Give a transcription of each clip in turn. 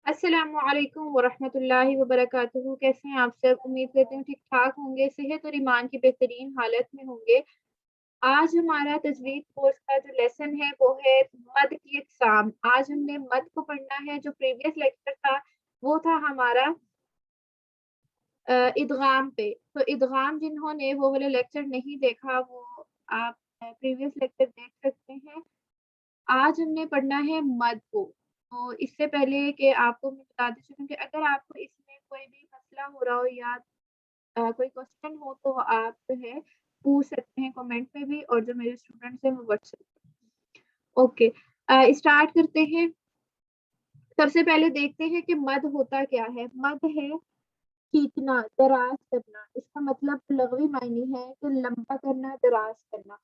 अस्सलामु अलैकुम वरहमतुल्लाहि वबरकातुहू। कैसे हैं आप सब? उम्मीद करती हूँ ठीक ठाक होंगे, सेहत और ईमान की बेहतरीन हालत में होंगे। आज हमारा तजवीद कोर्स का जो लेसन है वो है मद की अक़साम। आज हमने मद को पढ़ना है। जो प्रीवियस लेक्चर था वो था हमारा इदगाम पे। तो इदगाम जिन्होंने वो वाला लेक्चर नहीं देखा वो आप प्रीवियस लेक्चर देख सकते हैं। आज हमने पढ़ना है मद को। तो इससे पहले कि आपको मैं बताती चलूँ कि अगर आपको इसमें कोई भी मसला हो रहा हो या कोई क्वेश्चन हो तो आप जो है पूछ सकते हैं कमेंट में भी, और जो मेरे स्टूडेंट्स हैं वो व्हाट्सएप पे। ओके, स्टार्ट करते हैं। सबसे पहले देखते हैं कि मद होता क्या है। मद है खींचना, दराज करना। इसका मतलब लग़वी मायने है कि लंबा करना, दराज करना।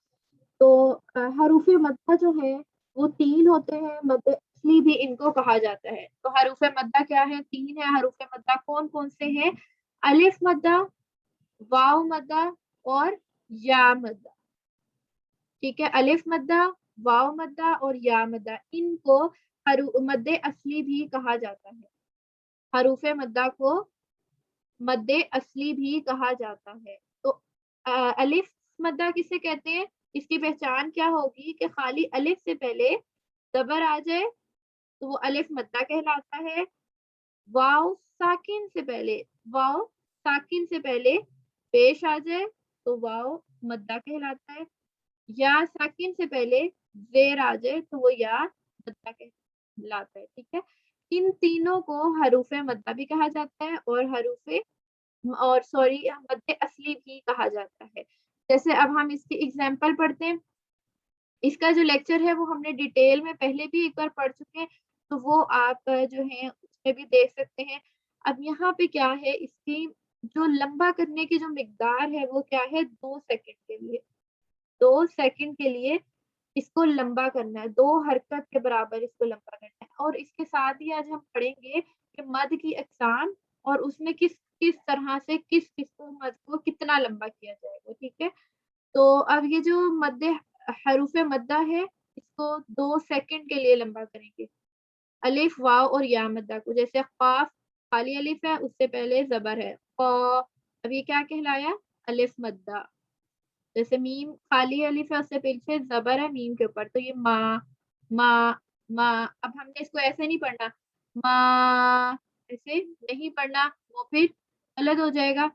तो हरूफ मद्दा जो है वो 3 होते हैं, मद्दे असली भी इनको कहा जाता है। तो हरूफ मद्दा क्या है? 3 है हरूफ मद्दा। कौन-कौन से हैं? अलिफ मद्दा, वाव मद्दा और या मद्दा। ठीक है, अलिफ मद्दा, वाव मद्दा और या मद्दा, इनको मद्दे असली भी कहा जाता है। हरूफ मद्दा को मद्दे असली भी कहा जाता है। तो अलिफ मद्दा किसे कहते हैं? इसकी पहचान क्या होगी कि खाली अलिफ से पहले ज़बर आ जाए तो वो अलिफ मद्दा कहलाता है। वाव साकिन से पहले वाव साकिन से पहले पेश आ जाए तो वाव मद्दा कहलाता है। या साकिन से पहले ज़ेर आ जाए तो वो या मद्दा कहलाता है। ठीक है, इन तीनों को हरूफ मद्दा भी कहा जाता है और सॉरी मद्दे असली भी कहा जाता है। जैसे अब हम इसकी एग्जांपल पढ़ते हैं। इसका जो लेक्चर है वो हमने डिटेल में पहले भी एक बार पढ़ चुके हैं, तो वो आप जो है उसमें भी देख सकते हैं। अब यहाँ पे क्या है, इसकी जो लंबा करने की जो मिकदार है वो क्या है? 2 सेकंड के लिए। 2 सेकंड के लिए इसको लंबा करना है, 2 हरकत के बराबर इसको लंबा करना है। और इसके साथ ही आज हम पढ़ेंगे कि मद की अक़साम और उसमें किस किस तरह से किस को मद को कितना लंबा किया जाएगा। ठीक है, तो अब ये जो मद्दे हरूफ मद्दा है इसको 2 सेकंड के लिए लंबा करेंगे। अलिफ, वाव और या मद्दा को। जैसे क़ाफ खाली अलिफ है, उससे पहले ज़बर है क़ा, अब ये क्या कहलाया? अलिफ मद्दा। जैसे मीम खाली अलिफ है, उससे पीछे ज़बर है मीम के ऊपर, तो ये मा। अब हमने इसको ऐसे नहीं पढ़ना, मा ऐसे नहीं पढ़ना, वो फिर गलत हो जाएगा।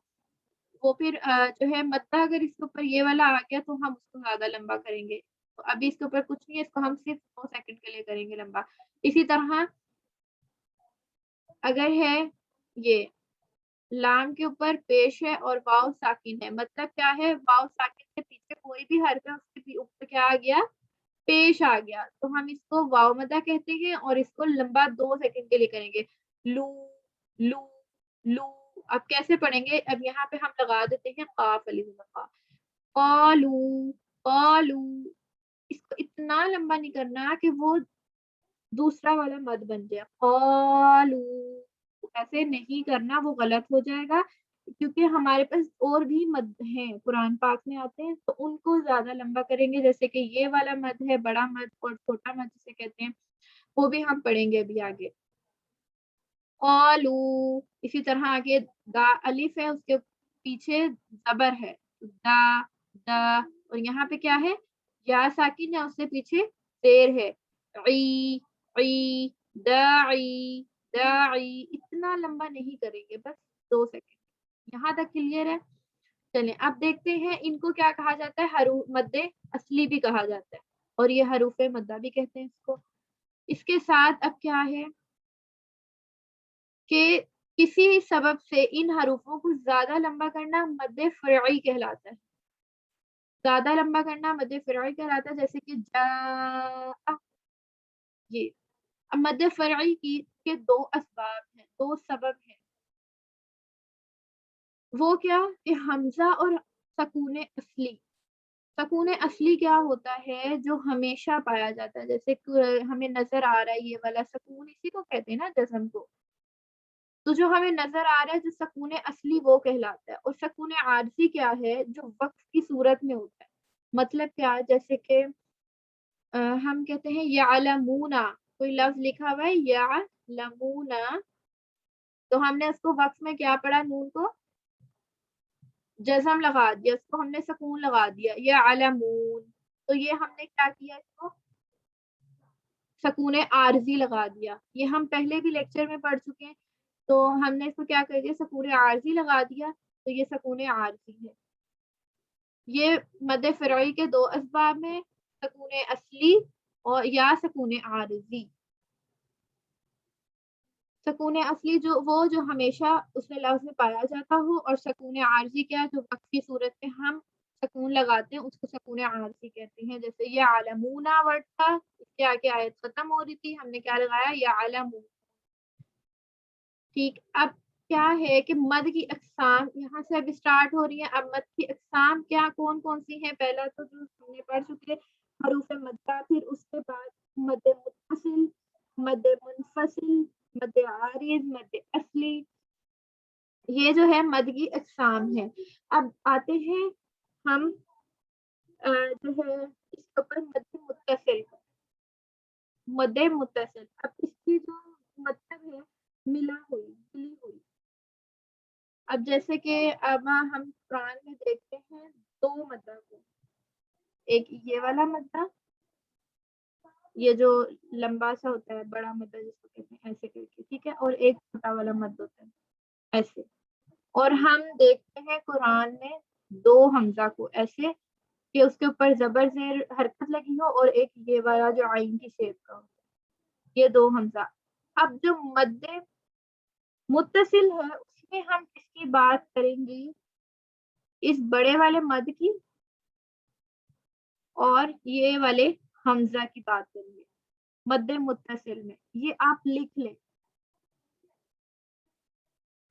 वो फिर जो है मद्दा अगर इसके ऊपर ये वाला आ गया तो हम उसको ज़्यादा लंबा करेंगे। तो अभी इसके ऊपर कुछ नहीं है, इसको हम सिर्फ 2 सेकंड के लिए करेंगे लंबा। इसी तरह अगर है ये लाम के ऊपर पेश है और वाव साकिन है, मतलब क्या है? वाव साकिन के पीछे कोई भी हर्फ है उसके ऊपर क्या आ गया? पेश आ गया, तो हम इसको वाव मद्दा कहते हैं और इसको लंबा 2 सेकंड के लिए करेंगे। लू लू लू। अब कैसे पढ़ेंगे? अब यहाँ पे हम लगा देते हैं काफ अलिफ लगा, कालू कालू। इसको इतना लंबा नहीं करना कि वो दूसरा वाला मद बन जाए, कालू। ऐसे नहीं करना, वो गलत हो जाएगा। क्योंकि हमारे पास और भी मद हैं, कुरान पाक में आते हैं, तो उनको ज़्यादा लंबा करेंगे। जैसे कि ये वाला मद है बड़ा मद और छोटा मद जिसे कहते हैं, वो भी हम पढ़ेंगे अभी आगे। क़ालू, इसी तरह आगे दा अलिफ है उसके पीछे ज़बर है, दा दा। और यहाँ पे क्या है? या साकिन है उससे पीछे ज़ेर है, ई ई दाई दाई। इतना लंबा नहीं करेंगे, बस 2 सेकंड। यहाँ तक क्लियर है? चलें अब देखते हैं इनको क्या कहा जाता है। मद्दे असली भी कहा जाता है और ये हरूफ मद्दा भी कहते हैं इसको। इसके साथ अब क्या है कि किसी सबब से इन हरूफों को ज़्यादा लंबा करना मद्दे फ़रई कहलाता है। ज़्यादा लंबा करना मद्दे फ़रई कहलाता है, जैसे कि जा ये। अब मद्दे फ़रई की के 2 असबाब हैं, 2 सबब हैं। वो क्या कि हमज़ा और सकून असली। सकून असली क्या होता है? जो हमेशा पाया जाता है, जैसे हमें नज़र आ रहा है ये वाला सकून, इसी को कहते हैं ना जज़म को। तो जो हमें नज़र आ रहा है जो सकून असली वो कहलाता है। और सकून आरज़ी क्या है? जो वक़्फ़ की सूरत में होता है। मतलब क्या? जैसे कि हम कहते हैं यअलमूना, कोई लफ्ज़ लिखा हुआ है लमूना, तो हमने उसको वक्फ में क्या पढ़ा, नून को जज़म लगा दिया, उसको हमने सुकून लगा दिया, ये अलमून, तो ये हमने क्या किया, इसको सुकून आरजी लगा दिया। ये हम पहले भी लेक्चर में पढ़ चुके हैं, तो हमने इसको क्या कर दिया, सुकून आरजी लगा दिया, तो ये सुकून आरजी है। ये मद फ़रई के दो असबाब हैं, सुकून असली और या सुकून आरजी। सुकून असली जो हमेशा उसमें लफ्ज में पाया जाता हो, और सुकून आरजी क्या, जो वक्त की सूरत में हम सुकून लगाते हैं उसको सुकून आरजी कहते हैं। जैसे ये आलमूना वर्ड था, इसके आगे आयत खत्म हो रही थी, हमने क्या लगाया, या आलमून। ठीक, अब क्या है कि मद की अक़साम यहाँ से अब स्टार्ट हो रही है। अब मद की अक़साम क्या कौन कौन सी हैं, पहला तो जो हमने पढ़ चुके हरूफ मद्दा, फिर उसके बाद मद मुत्तसिल, मद मुनफसिल, मद आरिज, मद असली, ये जो है मद की अक़साम है। अब आते हैं हम जो है इसके ऊपर मद मुत्तसिल, मद मुत्तसिल। अब इसकी जो मतलब है मिला हुई, मिली हुई। अब जैसे कि अब हम कुरान में देखते हैं दो मद्दा को, एक ये वाला मद्दा, ये जो लंबा सा होता है, बड़ा मद्दा जिसको कहते हैं, ऐसे करके, ठीक है, और एक छोटा वाला मद्द होता है ऐसे। और हम देखते हैं कुरान में दो हमजा को ऐसे कि उसके ऊपर जबर जेर हरकत लगी हो, और एक ये वाला जो आइन की शेप का हो, ये दो हमजा। अब जो मद्दे मुत्तसिल है उसमें हम किसकी बात करेंगे, इस बड़े वाले मद की और ये वाले हमजा की बात करेंगे मद मुत्तसिल में। ये आप लिख लें,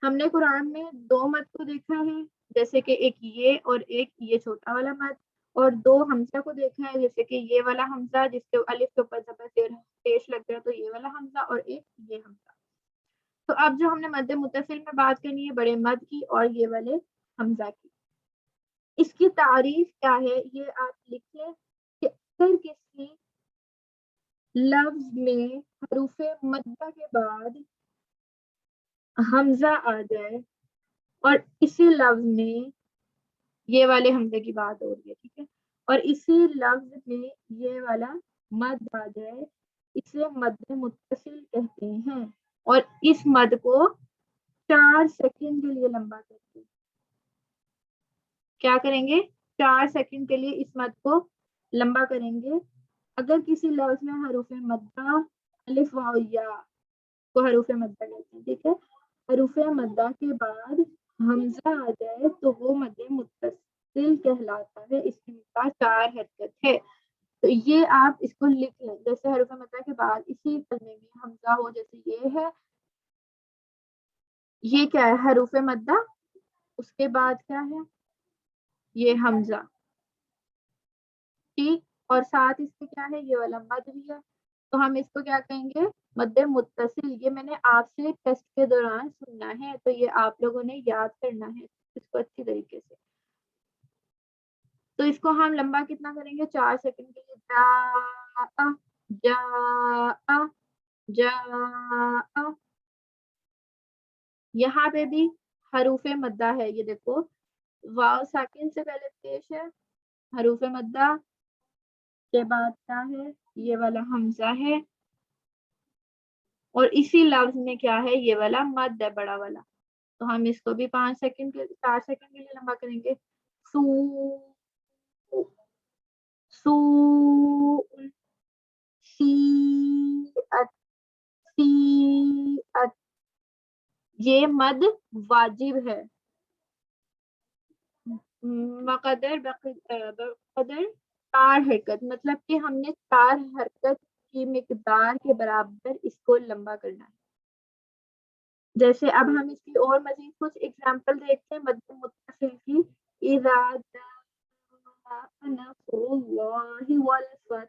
हमने कुरान में दो मद को देखा है, जैसे कि एक ये और एक ये छोटा वाला मद, और दो हमजा को देखा है, जैसे कि ये वाला हमजा जिसके अलिफ के ऊपर जबर पेश लग गया, तो ये वाला हमजा, और एक ये हमजा। तो अब जो हमने मद मुत्तसिल में बात करनी है, बड़े मद की और ये वाले हमजा की, इसकी तारीफ क्या है, ये आप लिख लें कि अगर किसी लफ्ज में हरूफ मद्दा के बाद हमजा आ जाए, और इसी लफ्ज में ये वाले हमजे की बात हो रही है, ठीक है, और इसी लफ्ज में ये वाला मद आ जाए, इसे मद मुत्तसिल कहते हैं। और इस मद को 4 सेकंड के लिए लंबा करते हैं। क्या करेंगे, 4 सेकंड के लिए इस मद को लंबा करेंगे। अगर किसी लफ्ज में हरूफ मद्दा, अलिफ वाव या को हरूफ मद्दा कहते हैं, ठीक है, हरूफ मद्दा के बाद हमजा आ जाए तो वो मद मुत्तसिल कहलाता है, इसकी मिक़दार 4 हरकत है। तो ये आप इसको लिख लें, जैसे हरूफ मद्दा के बाद इसी कलमे में हमजा हो, जैसे ये है, ये क्या है, हरूफ मद्दा, उसके बाद क्या है, ये हमजा, ठीक, और साथ इसके क्या है, ये वाला मद भी है, तो हम इसको क्या कहेंगे, मद मुत्तसिल। ये मैंने आपसे टेस्ट के दौरान सुनना है, तो ये आप लोगों ने याद करना है इसको अच्छी तरीके से। तो इसको हम लंबा कितना करेंगे, 4 सेकंड के लिए, जा जा जा। यहाँ पे भी हरूफ मद्दा है, ये देखो, वाव साकिन से पहले पेश है, हरूफ मद्दा के बाद क्या है, ये वाला हमजा है, और इसी लफ्ज में क्या है, ये वाला मद है बड़ा वाला। तो हम इसको भी 5 सेकंड के 4 सेकंड के लिए लंबा करेंगे। सू सू सी अत सी अत, ये मद वाजिब है। मकदर बकदर 4 हरकत, मतलब कि हमने 4 हरकत की मिकदार के बराबर इसको लंबा करना है। जैसे अब हम इसकी और मजीद कुछ एग्जांपल देखते हैं मद मुत्तसिल की। इज़ा जाअ नस्रुल्लाहि वल फतह,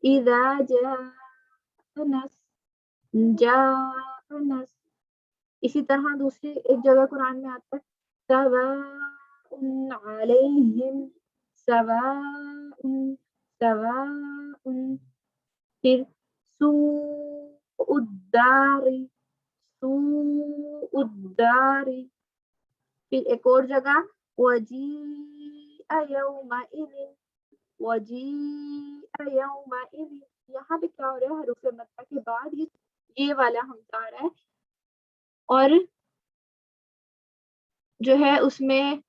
इज़ा जाअ नस्र। इसी तरह दूसरी एक जगह कुरान में आता है, सवाउन अलैहिम सवाउन सवाउन, फिर सूउद दारी, सूउद्दारी। फिर एक और जगह वजीअ यौमइज़िन, वजीअ यौमइज़िन। यहाँ पे क्या हो रहा है, हरूफ मद्दा के बाद ये वाला हमजा आ रहा है, और जो है उसमें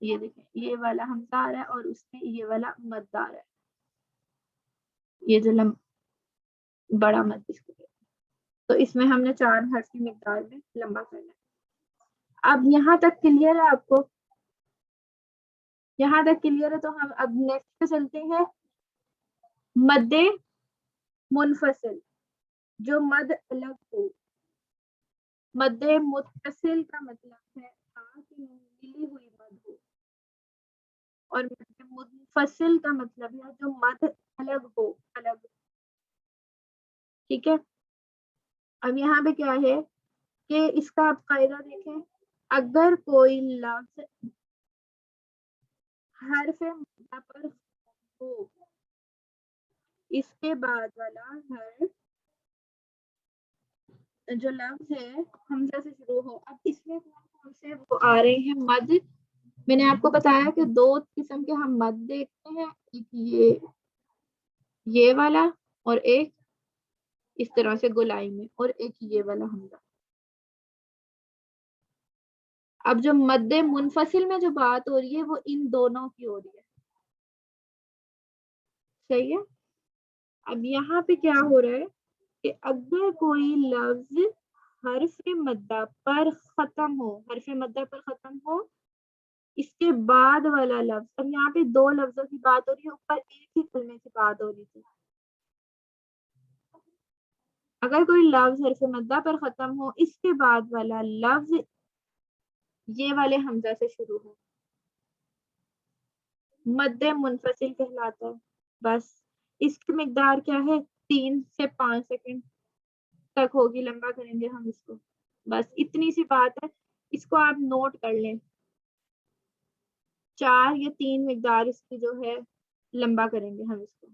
ये देखें ये वाला हमजा आ रहा है और उसमें ये वाला मद आ रहा है, ये जो बड़ा मद इसको कहते हैं। तो इसमें हमने 4 हर्फ की मिकदार में लंबा करना है। अब यहाँ तक क्लियर है आपको? यहाँ तक क्लियर है, तो हम अब नेक्स्ट पे चलते हैं। मद्दे मुनफसिल, जो मद अलग हो। मद्दे मुत्तसिल का मतलब है कि मिली हुई मद हो, और मद्दे मुनफसिल का मतलब है जो मद अलग हो, अलग। ठीक है। अब यहाँ पे क्या है कि इसका आप कायदा देखें, अगर कोई लफ्ज हर्फ मद्दा पर हो, इसके बाद वाला हर्फ जो लफ्ज है हमजा से शुरू हो। अब इसमें कौन कौन से वो आ रहे हैं मद? मैंने आपको बताया कि 2 किस्म के हम मद देखते हैं, एक ये वाला, और एक इस तरह से गोलाई में, और एक ये वाला हमजा। अब जो मद्दे मुनफसिल में जो बात हो रही है वो इन दोनों की हो रही है। सही है। अब यहाँ पे क्या हो रहा है कि अगर कोई लफ्ज हर्फ मद्दा पर खत्म हो, हर्फ मद्दा पर खत्म हो, इसके बाद वाला लफ्ज, अब यहाँ पे 2 लफ्जों की बात हो रही है, ऊपर एक ही कलमे की बात हो रही थी। अगर कोई लफ्ज हर्फ मद्दा पर खत्म हो, इसके बाद वाला लफ्ज ये वाले हमजा से शुरू हो, मद्दे मुनफसिल कहलाता है। बस इसकी मिकदार क्या है, 3 से 5 सेकंड तक होगी, लंबा करेंगे हम इसको। बस इतनी सी बात है, इसको आप नोट कर लें। 4 या 3 मिकदार इसकी जो है लंबा करेंगे हम इसको।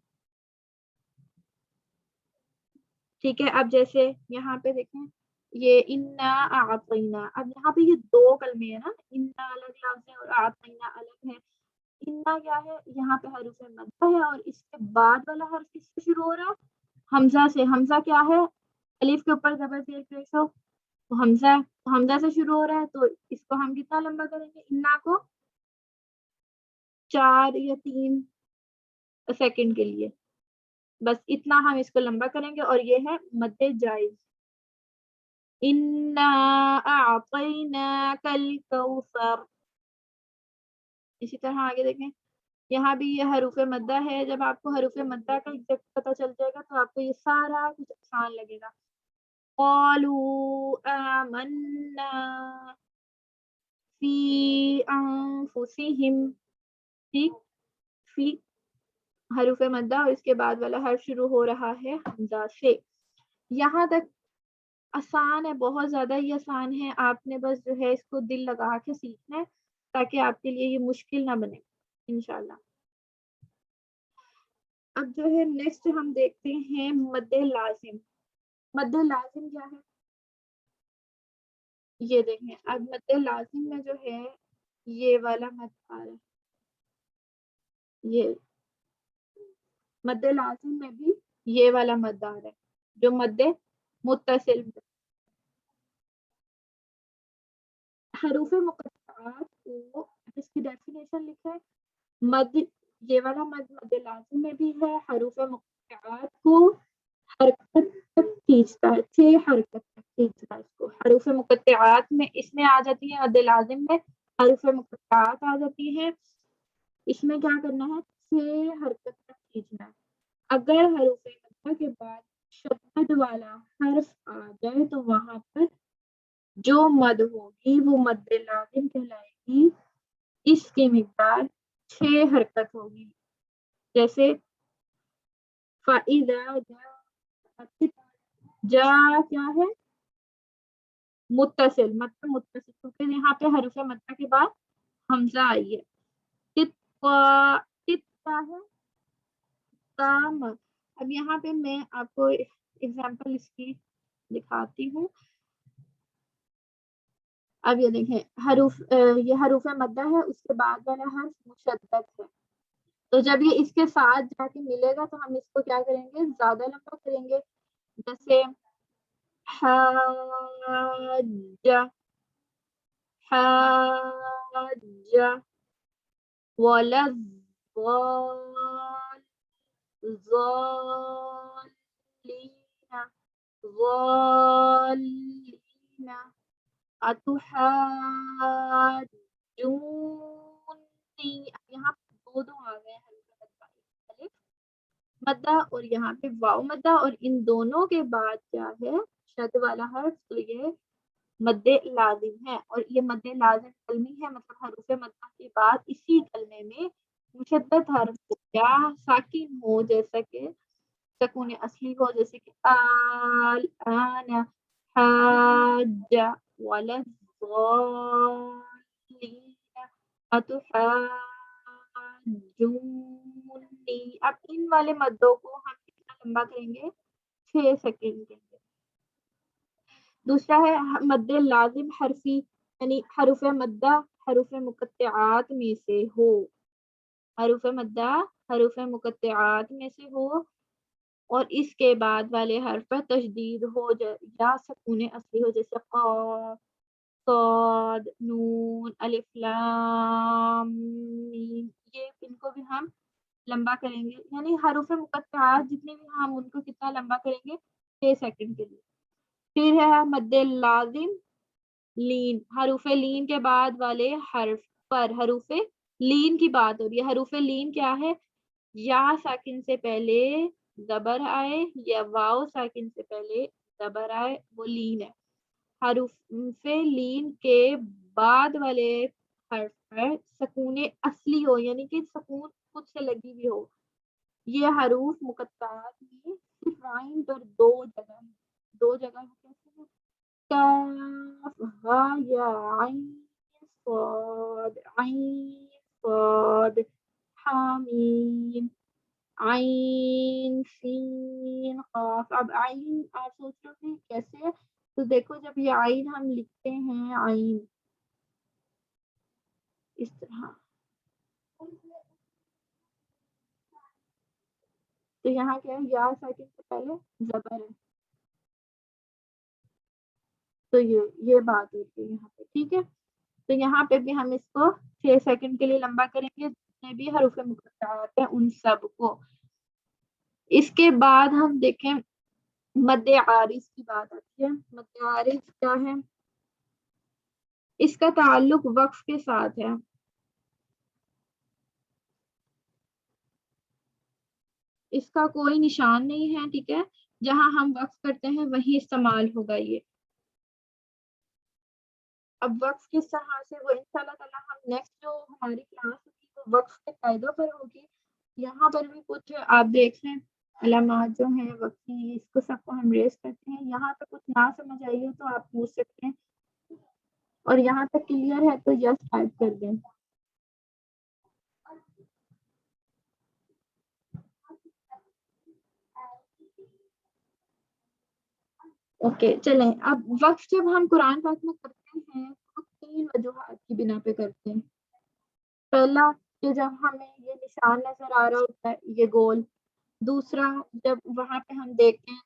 ठीक है। अब जैसे यहाँ पे देखें, ये इन्ना आतैना, अब यहाँ पे ये 2 कलमे है ना, इन्ना अलग लफ्ज है और आतैना अलग है। इन्ना क्या है, यहाँ पे हरूफ मद्दा है, और इसके बाद वाला हर्फ किससे शुरू हो रहा है, हमजा से। हमजा क्या है, अलिफ के ऊपर जबर जेर पेश हो, तो हमजा से शुरू हो रहा है, तो इसको हम कितना लंबा करेंगे, इन्ना को 4 या 3 सेकंड के लिए। बस इतना हम इसको लंबा करेंगे, और ये है मद्दे जायज। इन्ना अअतैनाकल कौसर। इसी तरह आगे देखें, यहाँ भी ये हरूफ मद्दा है। जब आपको हरूफ मद्दा का एग्जैक्ट पता चल जाएगा तो आपको ये सारा कुछ आसान लगेगा। क़ालू आमन्ना फी अनफुसिहिम। ठीक, फी हरूफ मद्दा, और इसके बाद वाला हर्फ शुरू हो रहा है हमजा से। यहाँ तक आसान है, बहुत ज्यादा ही आसान है। आपने बस जो है इसको दिल लगा के सीखना है, ताकि आपके लिए ये मुश्किल ना बने इंशाल्लाह। अब जो है नेक्स्ट हम देखते हैं मद्दे लाजिम। मद्दे लाजिम क्या है, ये देखें। अब मद्दे लाजिम में जो है ये वाला मद आ रहा है, ये मद्दे लाजिम में भी ये वाला मद आ रहा है, जो मद्दे मुत्तसिल में। हरूफ मुक़त्तआत को, इसकी डेफिनेशन लिखे, मद, ये वाला मद मद्दे लाजिम में भी है, हरूफ मुक़त्तआत को हरकत तक खींचता है, 6 हरकत तक खींचता है इसको। हरूफ मुक़त्तआत में इसमें आ जाती है, मद्दे लाजिम में हरूफ मुक़त्तआत आ जाती है। इसमें क्या करना है, 6 हरकत तक खींचना है। अगर हरूफ मद्दा के बाद शद्दत वाला हर्फ आ जाए तो वहां पर जो मद होगी वो मद्दे लाजिम कहलाएगी। इसकी मिकदार 6 हरकत होगी। जैसे फाइदा जा क्या है, मुत्तसिल, मतलब मुत्तसिल, क्योंकि यहाँ पे हरूफ मद्दा के बाद हमजा आई है। तित तित क्या है, काम। अब यहाँ पे मैं आपको एग्जांपल इसकी دکھاتی ہوں. اب یہ دیکھیں حروف یہ حروف مدہ ہے، اس کے بعد والا حرف مشدد ہے. تو جب یہ اس کے ساتھ جا کے ملے گا تو ہم اس کو کیا کریں گے، زیادہ لمبا کریں گے. جیسے حاج، حاج، ولا ضالین، ضالین، اتحاجونی. یہاں پہ دو آ گئے ہیں، مدہ اور یہاں پہ واؤ مدہ، اور ان دونوں کے بعد کیا ہے شد والا حرف. تو یہ مد لازم ہے، اور یہ مد لازم کلمی ہے، مطلب حروف مدہ کے بعد اسی کلمے میں مشدد حرف ہو یا ساکن ہو، جیسا کہ سکون اصلی ہو، جیسے کہ آل، آن، حاج، ولضالین، اتحاجونی. اب ان والے مدوں کو ہم کتنا لمبا کریں گے، 6 سیکنڈ کے لیے. دوسرا ہے مد لازم حرفی، یعنی حروف مدہ حروف مقطعات میں سے ہو، حروف مدہ حروف مقطعات میں سے ہو اور اس کے بعد والے حرف پر تشدید ہو یا سکون اصلی ہو، جیسے قاف، صاد، نون، الف لام میم. یہ ان کو بھی ہم لمبا کریں گے، یعنی حروف مقطعات جتنے بھی ہم ان کو کتنا لمبا کریں گے، 6 سیکنڈ کے لیے. پھر ہے مد لازم لین، حروف لین کے بعد والے حرف پر حروف لین کی بات ہو رہی ہے. حروف لین کیا ہے، یا ساکن سے پہلے زبر آئے یا واؤ ساکن سے پہلے زبر آئے، وہ لین ہے. حروف لین کے بعد والے حرف پر سکون اصلی ہو، یعنی کہ سکون خود سے لگی ہوئی ہو. یہ حروف مقطعات میں صرف عین پر دو جگہ ہے، دو جگہ کیسے ہیں، کاف ہا یا عین صاد، عین صاد، حامیم، عین سین قاف. اب عین آپ سوچ رہے تھے کیسے، تو دیکھو جب یہ عین ہم لکھتے ہیں، عین اس طرح، تو یہاں کیا ہے، یا ساکن سے پہلے زبر ہے. تو یہ بات ہوتی ہے یہاں پہ، ٹھیک ہے. تو یہاں پہ بھی ہم اس کو 6 سیکنڈ کے لیے لمبا کریں گے، جتنے بھی حروف مقطعات ہیں ان سب کو. اس کے بعد ہم دیکھیں مد عارض کی بات آتی ہے. مد عارض کیا ہے، اس کا تعلق وقف کے ساتھ ہے. اس کا کوئی نشان نہیں ہے، ٹھیک ہے، جہاں ہم وقف کرتے ہیں وہی استعمال ہوگا یہ. اب وقف کس طرح سے، وہ انشاءاللہ تعالی ہم نیکسٹ جو ہماری کلاس ہوگی وہ وقف کے قاعدوں پر ہوگی. یہاں پر بھی کچھ آپ دیکھ لیں علامات جو ہیں وقفی، اس کو سب کو ہم ریز کرتے ہیں. یہاں پہ کچھ نہ سمجھ آئی ہو تو آپ پوچھ سکتے ہیں، اور یہاں تک کلیئر ہے تو یس ٹائپ کر دیں. اوکے چلیں. اب وقف جب ہم قرآن پاک میں کرتے ہیں تو 3 وجوہات کی بنا پہ کرتے ہیں. پہلا کہ جب ہمیں یہ نشان نظر آ رہا ہوتا ہے یہ گول. دوسرا جب وہاں پہ ہم دیکھتے ہیں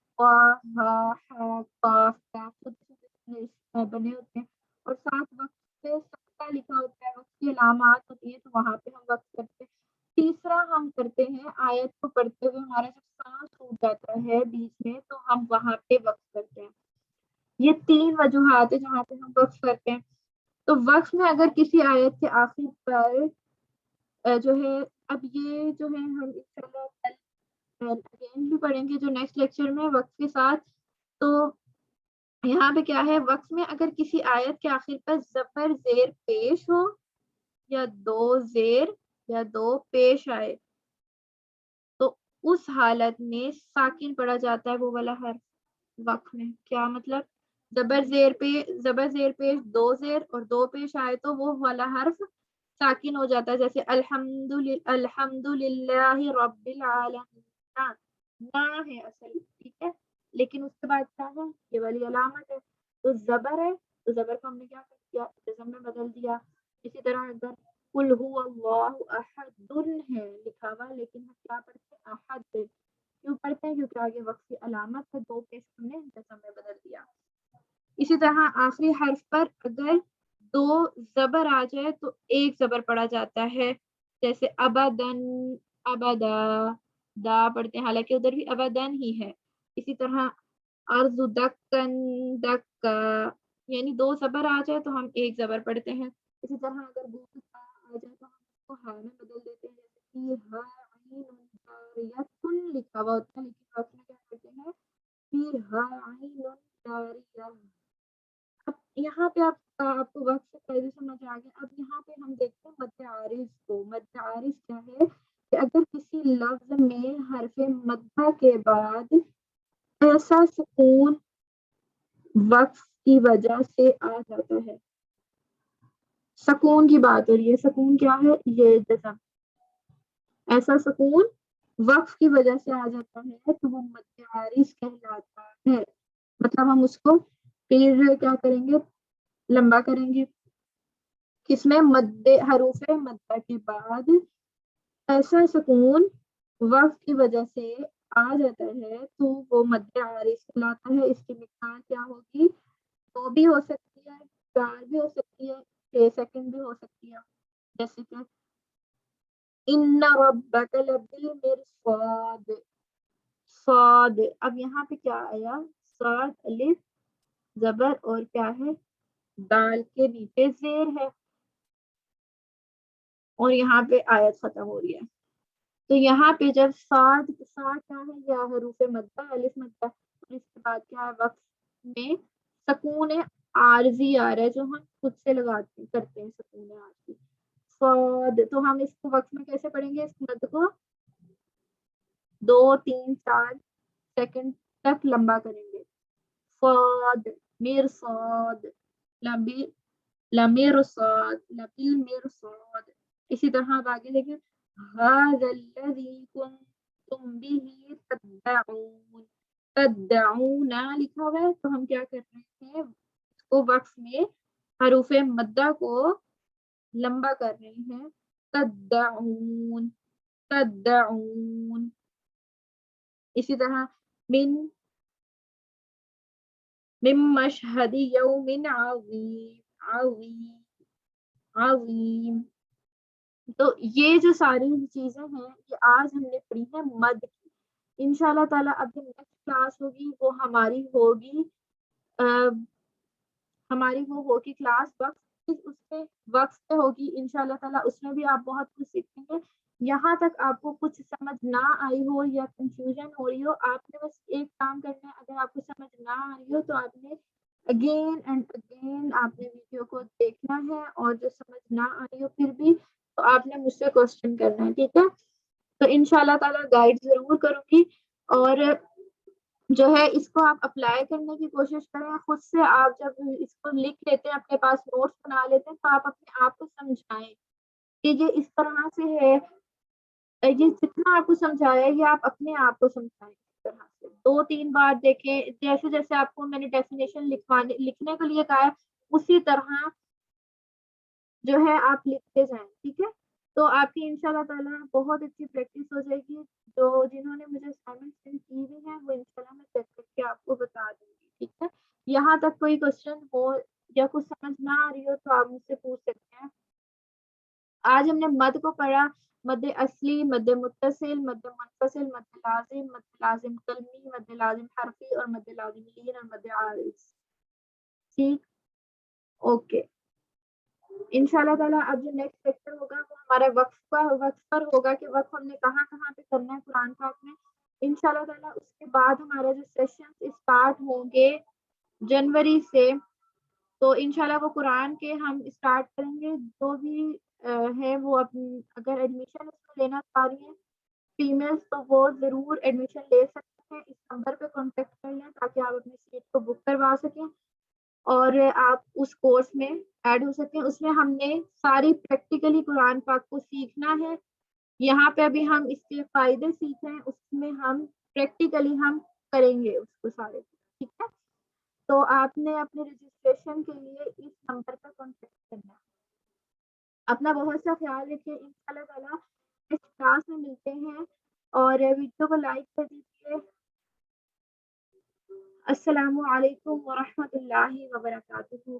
بنے ہوتے ہیں اور ساتھ وقت پہ سکتا لکھا ہوتا ہے، وقت کی علامات ہوتی ہیں، تو وہاں پہ ہم وقت کرتے ہیں. تیسرا ہم کرتے ہیں آیت کو پڑھتے ہوئے ہمارا جب سانس ٹوٹ جاتا ہے بیچ میں تو ہم وہاں پہ وقت کرتے ہیں. یہ 3 وجوہات ہیں جہاں پہ ہم وقف کرتے ہیں. تو وقف میں اگر کسی آیت کے آخر پر جو ہے، اب یہ جو ہے ہم انشاءاللہ کل اگین بھی پڑھیں گے جو نیکسٹ لیکچر میں وقف کے ساتھ. تو یہاں پہ کیا ہے، وقف میں اگر کسی آیت کے آخر پر زبر زیر پیش ہو یا دو زیر یا دو پیش آئے تو اس حالت میں ساکن پڑھا جاتا ہے وہ والا حرف وقف میں. کیا مطلب، زبر زیر پیش 2 زیر اور 2 پیش آئے تو وہ والا حرف ساکن ہو جاتا ہے، جیسے الحمد للہ رب العالمین. نہ ہے اصل، ٹھیک ہے، لیکن اس کے بعد کیا ہے، یہ والی علامت ہے، تو زبر ہے، تو زبر کو ہم نے کیا کر دیا، جزم میں بدل دیا۔ اسی طرح اگر قل هو اللہ احد ہے لکھا ہوا، لیکن ہم کیا پڑھتے ہیں، احد، کیوں پڑھتے ہیں، کیونکہ آگے وقت کی علامت ہے، دو پیش ہم نے جزم میں بدل دیا۔ اسی طرح آخری حرف پر اگر دو زبر آ جائے تو ایک زبر پڑھا جاتا ہے، جیسے ابدن، ابدا، دا پڑھتے ہیں، حالانکہ ادھر بھی ابدن ہی ہے۔ اسی طرح ارض دکن، دکا، یعنی دو زبر آ جائے تو ہم ایک زبر پڑھتے ہیں۔ اسی طرح اگر بوت آ جائے تو ہم اس کو ہا میں بدل دیتے ہیں، جیسے کہ ہا عین جاریتن لکھا ہوا ہوتا ہے، لیکن آپ میں کیا کرتے ہیں، فی ہا عین جاریہ۔ اب یہاں پہ آپ کو وقت سے پہلے سمجھ آ گیا۔ اب یہاں پہ ہم دیکھتے ہیں مد عارض کو۔ مد عارض کیا ہے کہ اگر کسی لفظ میں حرف مدہ کے بعد ایسا سکون وقف کی وجہ سے آ جاتا ہے، سکون کی بات ہو رہی ہے، سکون کیا ہے، یہ جزم، ایسا سکون وقف کی وجہ سے آ جاتا ہے تو وہ مد عارض کہلاتا ہے۔ مطلب ہم اس کو پھر کیا کریں گے، لمبا کریں گے، کس میں، مد حروف مدہ کے بعد ایسا سکون وقف کی وجہ سے آ جاتا ہے تو وہ مد عارض کہلاتا ہے۔ اس کی مقدار کیا ہوگی، 2 بھی ہو سکتی ہے، 4 بھی ہو سکتی ہے، 6 سیکنڈ بھی ہو سکتی ہے، جیسے کہ ان ربک لبالمرصاد، صاد، اب یہاں پہ کیا آیا، صاد الف زبر اور کیا ہے، دال کے نیچے زیر ہے، اور یہاں پہ آیت ختم ہو رہی ہے۔ تو یہاں پہ جب صاد کیا ہے، یا حروف مدہ، الف مدہ، اور اس کے بعد کیا ہے، وقت میں سکون عارضی آ رہا ہے، جو ہم خود سے لگاتے کرتے ہیں، سکون عارضی، صاد، تو ہم اس کو وقت میں کیسے پڑھیں گے، اس مد کو 2 3 4 سیکنڈ تک لمبا کریں گے، صاد مرصاد، لمرصاد، لبالمرصاد۔ اسی طرح اب آگے دیکھیں، هذا الذي كنتم به تدعون، تدعون لکھا ہوا ہے، تو ہم کیا کر رہے ہیں، اس کو وقف میں حروف مدہ کو لمبا کر رہے ہیں، تدعون، تدعون۔ اسی طرح من مشہد یوم عظیم، عظیم، عظیم۔ تو یہ جو ساری چیزیں ہیں یہ آج ہم نے پڑھی ہے مد کی۔ انشاءاللہ تعالیٰ اب جو نیکسٹ کلاس ہوگی وہ ہماری ہوگی کلاس وقت، اس میں وقت پہ ہوگی انشاءاللہ تعالیٰ، اس میں بھی آپ بہت کچھ سیکھیں گے۔ یہاں تک آپ کو کچھ سمجھ نہ آئی ہو یا کنفیوژن ہو رہی ہو، آپ نے بس ایک کام کرنا ہے، اگر آپ کو سمجھ نہ آ رہی ہو تو آپ نے اگین اینڈ اگین آپ نے ویڈیو کو دیکھنا ہے، اور جو سمجھ نہ آ رہی ہو پھر بھی تو آپ نے مجھ سے کوسچن کرنا ہے، ٹھیک ہے۔ تو انشاءاللہ تعالیٰ گائیڈ ضرور کروں گی، اور جو ہے اس کو آپ اپلائی کرنے کی کوشش کریں خود سے۔ آپ جب اس کو لکھ لیتے ہیں، اپنے پاس نوٹس بنا لیتے ہیں، تو آپ اپنے آپ کو سمجھائیں کہ یہ اس طرح سے ہے، یہ جتنا آپ کو سمجھایا یہ آپ اپنے آپ کو سمجھائیں اس طرح سے، 2 3 بار دیکھیں، جیسے جیسے آپ کو میں نے ڈیفینیشن لکھنے کے لیے کہا ہے اسی طرح جو ہے آپ لکھتے جائیں، ٹھیک ہے۔ تو آپ کی انشاءاللہ تعالیٰ بہت اچھی پریکٹس ہو جائے گی۔ جنہوں نے مجھے اسائنمنٹ سینڈ کی ہوئی ہیں وہ انشاءاللہ میں چیک کر کے آپ کو بتا دوں گی، ٹھیک ہے۔ یہاں تک کوئی کوشچن ہو یا کچھ سمجھ نہ آ رہی ہو تو آپ مجھ سے پوچھ سکتے ہیں۔ آج ہم نے مد کو پڑھا، مد اصلی، مد متصل، مد منفصل، مد لازم کلمی، مد لازم حرفی، اور مد لازم لین، اور مد عارض، ٹھیک، اوکے۔ انشاءاللہ تعالیٰ اب جو نیکسٹ لیکچر ہوگا وہ ہمارا وقت پر ہوگا، کہ وقت ہم نے کہاں کہاں پہ کرنا ہے قرآن پاک میں۔ انشاءاللہ تعالیٰ اس کے بعد ہمارا جو سیشن اسٹارٹ ہوں گے جنوری سے، تو انشاءاللہ وہ قرآن کے ہم اسٹارٹ کریں گے۔ جو بھی ہے وہ اگر ایڈمیشن اس میں لینا چاہ رہی ہیں فیمیلز تو وہ ضرور ایڈمیشن لے سکتے ہیں، اس نمبر پہ کانٹیکٹ کر لیں تاکہ آپ اپنی سیٹ کو بک کروا سکیں اور آپ اس کورس میں ایڈ ہو سکیں۔ اس میں ہم نے ساری پریکٹیکلی قرآن پاک کو سیکھنا ہے۔ یہاں پہ ابھی ہم اس کے فائدے سیکھ رہے ہیں، اس میں ہم پریکٹیکلی ہم کریں گے اس کو سارے، ٹھیک ہے؟ تو آپ نے اپنے رجسٹریشن کے لیے اس نمبر پر کانٹیکٹ کرنا ہے۔ اپنا بہت سا خیال رکھیے، انشاءاللہ تعالیٰ نیکسٹ کلاس میں ملتے ہیں، اور ویڈیو کو لائک کر دیجیے۔ السلام علیکم ورحمۃ اللہ وبرکاتہ۔